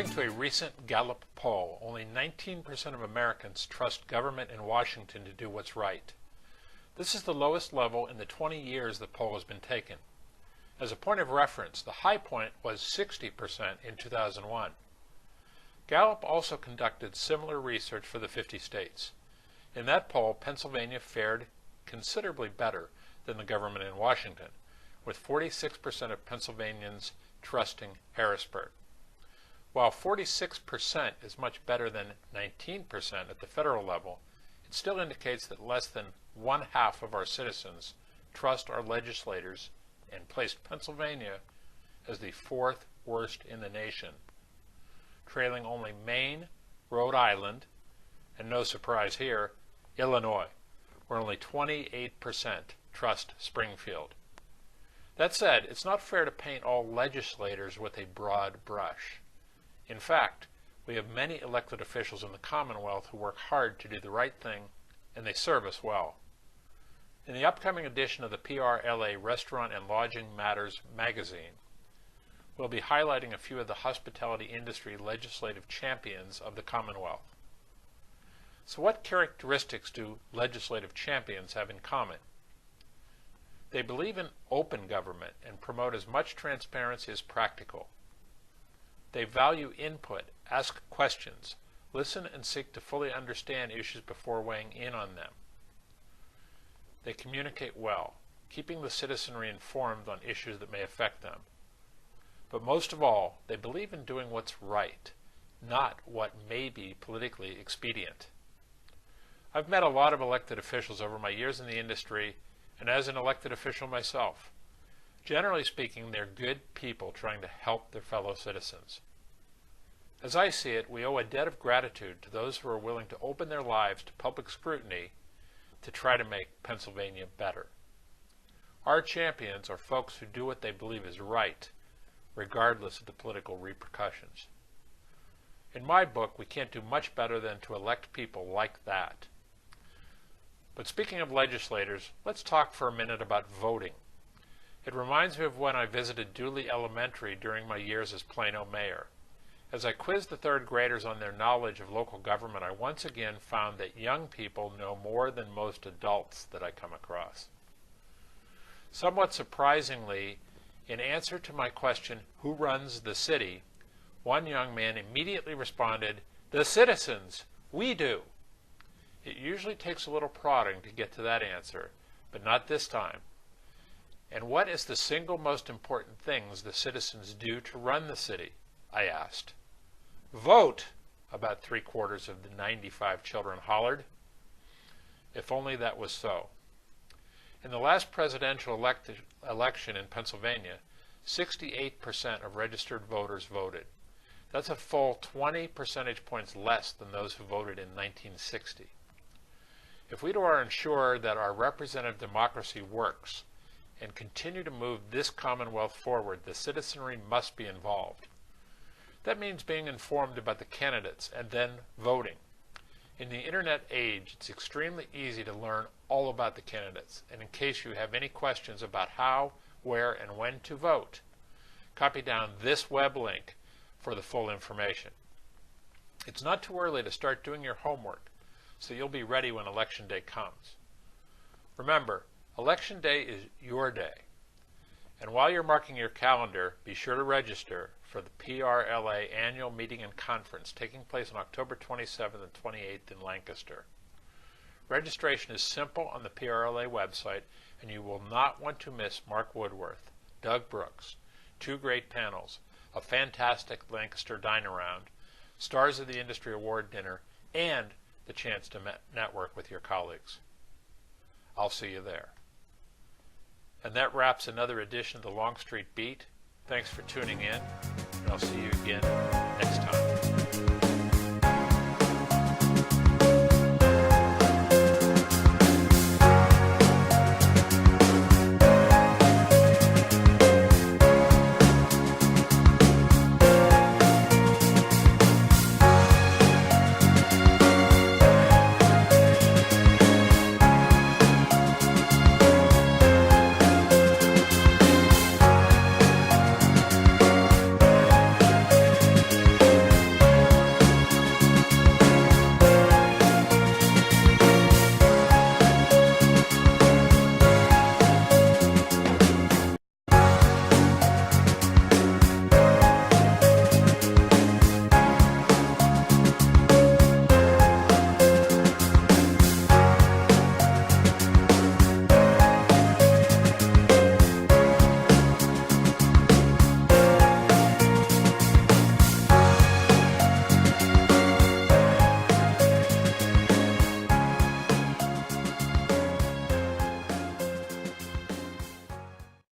According to a recent Gallup poll, only 19% of Americans trust government in Washington to do what's right. This is the lowest level in the 20 years the poll has been taken. As a point of reference, the high point was 60% in 2001. Gallup also conducted similar research for the 50 states. In that poll, Pennsylvania fared considerably better than the government in Washington, with 46% of Pennsylvanians trusting Harrisburg. While 46% is much better than 19% at the federal level, it still indicates that less than one-half of our citizens trust our legislators and placed Pennsylvania as the fourth worst in the nation, trailing only Maine, Rhode Island, and no surprise here, Illinois, where only 28% trust Springfield. That said, it's not fair to paint all legislators with a broad brush. In fact, we have many elected officials in the Commonwealth who work hard to do the right thing, and they serve us well. In the upcoming edition of the PRLA Restaurant and Lodging Matters magazine, we'll be highlighting a few of the hospitality industry legislative champions of the Commonwealth. So what characteristics do legislative champions have in common? They believe in open government and promote as much transparency as practical. They value input, ask questions, listen and seek to fully understand issues before weighing in on them. They communicate well, keeping the citizenry informed on issues that may affect them. But most of all, they believe in doing what's right, not what may be politically expedient. I've met a lot of elected officials over my years in the industry and as an elected official myself. Generally speaking, they're good people trying to help their fellow citizens. As I see it, we owe a debt of gratitude to those who are willing to open their lives to public scrutiny to try to make Pennsylvania better. Our champions are folks who do what they believe is right, regardless of the political repercussions. In my book, we can't do much better than to elect people like that. But speaking of legislators, let's talk for a minute about voting. It reminds me of when I visited Dooley Elementary during my years as Plano mayor. As I quizzed the third graders on their knowledge of local government, I once again found that young people know more than most adults that I come across. Somewhat surprisingly, in answer to my question, "Who runs the city?" one young man immediately responded, "The citizens, we do." It usually takes a little prodding to get to that answer, but not this time. And what is the single most important things the citizens do to run the city? I asked. "Vote," about 3/4 of the 95 children hollered. If only that was so. In the last presidential election in Pennsylvania, 68% of registered voters voted. That's a full 20 percentage points less than those who voted in 1960. If we are ensure that our representative democracy works and continue to move this Commonwealth forward, the citizenry must be involved. That means being informed about the candidates and then voting. In the internet age, it's extremely easy to learn all about the candidates, and in case you have any questions about how, where, and when to vote, copy down this web link for the full information. It's not too early to start doing your homework, so you'll be ready when Election Day comes. Remember, Election Day is your day. And while you're marking your calendar, be sure to register for the PRLA Annual Meeting and Conference taking place on October 27th and 28th in Lancaster. Registration is simple on the PRLA website, and you will not want to miss Mark Woodworth, Doug Brooks, 2 great panels, a fantastic Lancaster dine-around, Stars of the Industry Award dinner, and the chance to network with your colleagues. I'll see you there. And that wraps another edition of the Longstreet Beat. Thanks for tuning in, and I'll see you again next time.